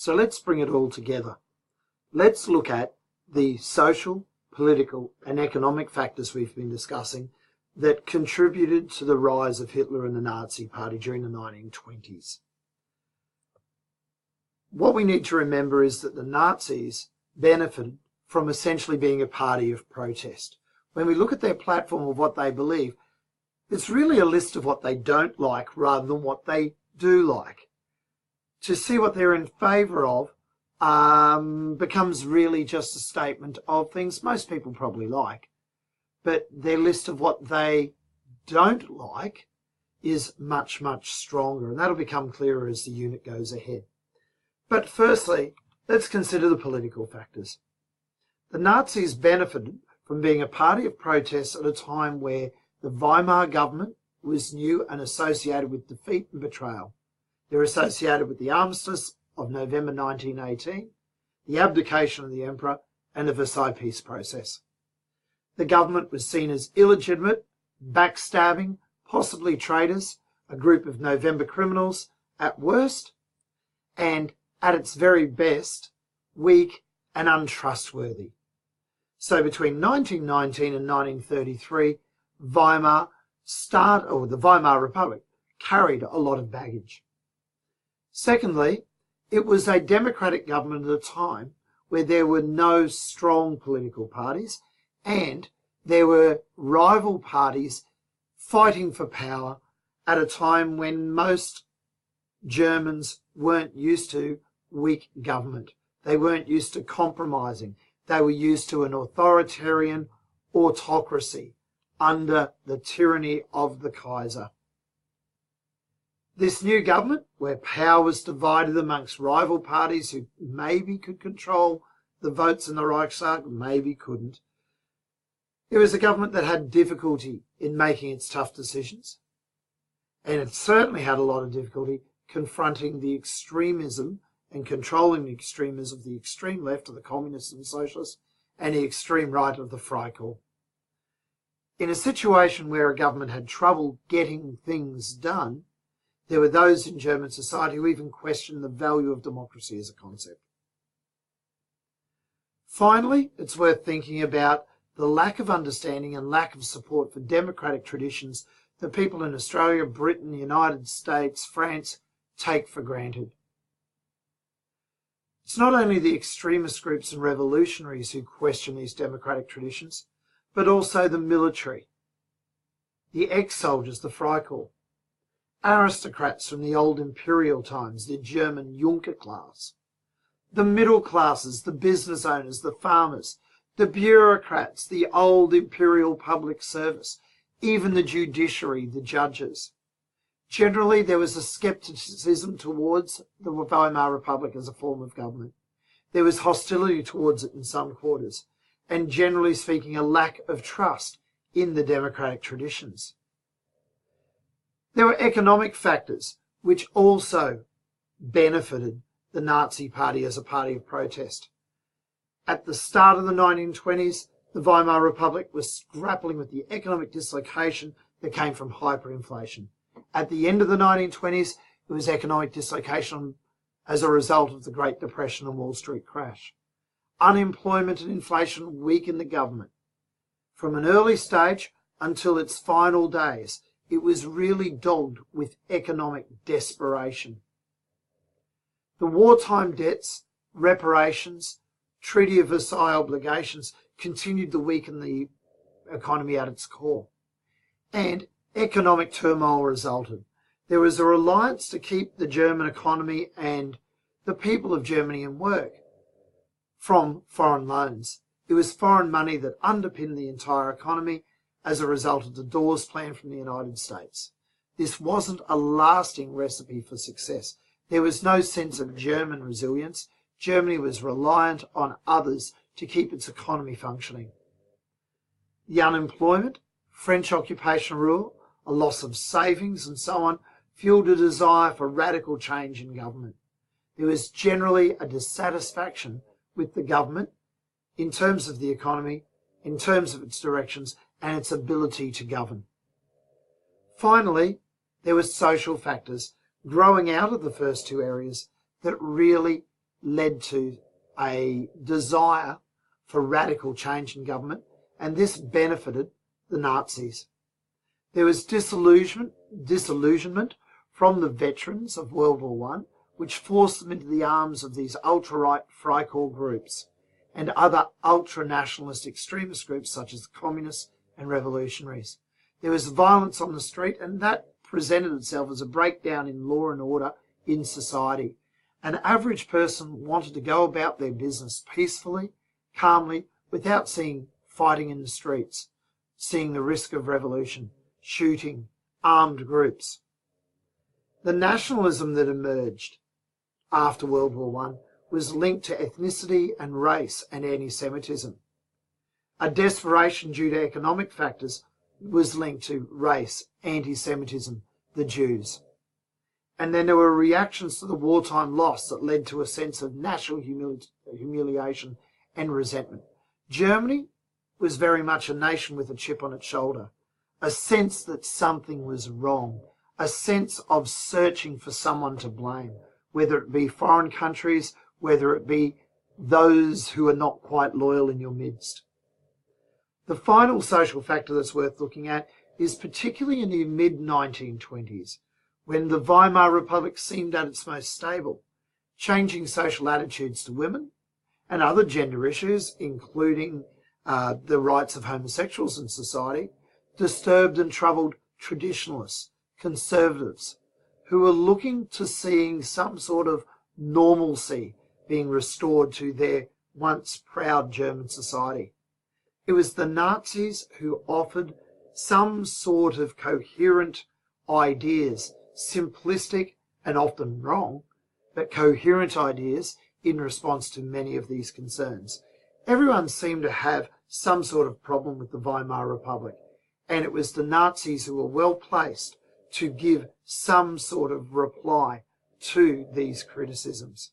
So let's bring it all together. Let's look at the social, political and economic factors we've been discussing that contributed to the rise of Hitler and the Nazi Party during the 1920s. What we need to remember is that the Nazis benefited from essentially being a party of protest. When we look at their platform of what they believe, it's really a list of what they don't like rather than what they do like. To see what they're in favour of becomes really just a statement of things most people probably like. But their list of what they don't like is much, much stronger, and that'll become clearer as the unit goes ahead. But firstly, let's consider the political factors. The Nazis benefited from being a party of protest at a time where the Weimar government was new and associated with defeat and betrayal. They're associated with the armistice of November 1918, the abdication of the emperor, and the Versailles peace process. The government was seen as illegitimate, backstabbing, possibly traitors, a group of November criminals at worst, and at its very best, weak and untrustworthy. So between 1919 and 1933, the Weimar Republic carried a lot of baggage. Secondly, it was a democratic government at a time where there were no strong political parties and there were rival parties fighting for power at a time when most Germans weren't used to weak government. They weren't used to compromising. They were used to an authoritarian autocracy under the tyranny of the Kaiser. This new government, where power was divided amongst rival parties who maybe could control the votes in the Reichstag, maybe couldn't, it was a government that had difficulty in making its tough decisions. And it certainly had a lot of difficulty confronting the extremism and controlling the extremism of the extreme left of the communists and socialists and the extreme right of the Freikorps. In a situation where a government had trouble getting things done, there were those in German society who even questioned the value of democracy as a concept. Finally, it's worth thinking about the lack of understanding and lack of support for democratic traditions that people in Australia, Britain, the United States, France take for granted. It's not only the extremist groups and revolutionaries who question these democratic traditions, but also the military, the ex-soldiers, the Freikorps, aristocrats from the old imperial times, the German Junker class, the middle classes, the business owners, the farmers, the bureaucrats, the old imperial public service, even the judiciary, the judges. Generally, there was a scepticism towards the Weimar Republic as a form of government. There was hostility towards it in some quarters, and generally speaking, a lack of trust in the democratic traditions. There were economic factors which also benefited the Nazi Party as a party of protest. At the start of the 1920s, the Weimar Republic was grappling with the economic dislocation that came from hyperinflation. At the end of the 1920s, it was economic dislocation as a result of the Great Depression and Wall Street crash. Unemployment and inflation weakened the government. From an early stage until its final days, it was really dogged with economic desperation. The wartime debts, reparations, Treaty of Versailles obligations continued to weaken the economy at its core. And economic turmoil resulted. There was a reliance to keep the German economy and the people of Germany in work from foreign loans. It was foreign money that underpinned the entire economy as a result of the Dawes Plan from the United States. This wasn't a lasting recipe for success. There was no sense of German resilience. Germany was reliant on others to keep its economy functioning. The unemployment, French occupation rule, a loss of savings and so on, fueled a desire for radical change in government. There was generally a dissatisfaction with the government in terms of the economy, in terms of its directions and its ability to govern. Finally, there were social factors growing out of the first two areas that really led to a desire for radical change in government, and this benefited the Nazis. There was disillusionment from the veterans of World War I, which forced them into the arms of these ultra-right Freikorps groups and other ultra-nationalist extremist groups such as the communists and revolutionaries. There was violence on the street, and that presented itself as a breakdown in law and order in society. An average person wanted to go about their business peacefully, calmly, without seeing fighting in the streets, seeing the risk of revolution, shooting, armed groups. The nationalism that emerged after World War I was linked to ethnicity and race and anti-Semitism. A desperation due to economic factors was linked to race, anti-Semitism, the Jews. And then there were reactions to the wartime loss that led to a sense of national humiliation and resentment. Germany was very much a nation with a chip on its shoulder, a sense that something was wrong, a sense of searching for someone to blame, whether it be foreign countries, whether it be those who are not quite loyal in your midst. The final social factor that's worth looking at is particularly in the mid-1920s, when the Weimar Republic seemed at its most stable, changing social attitudes to women and other gender issues, including the rights of homosexuals in society, disturbed and troubled traditionalists, conservatives, who were looking to seeing some sort of normalcy being restored to their once proud German society. It was the Nazis who offered some sort of coherent ideas, simplistic and often wrong, but coherent ideas in response to many of these concerns. Everyone seemed to have some sort of problem with the Weimar Republic, and it was the Nazis who were well placed to give some sort of reply to these criticisms.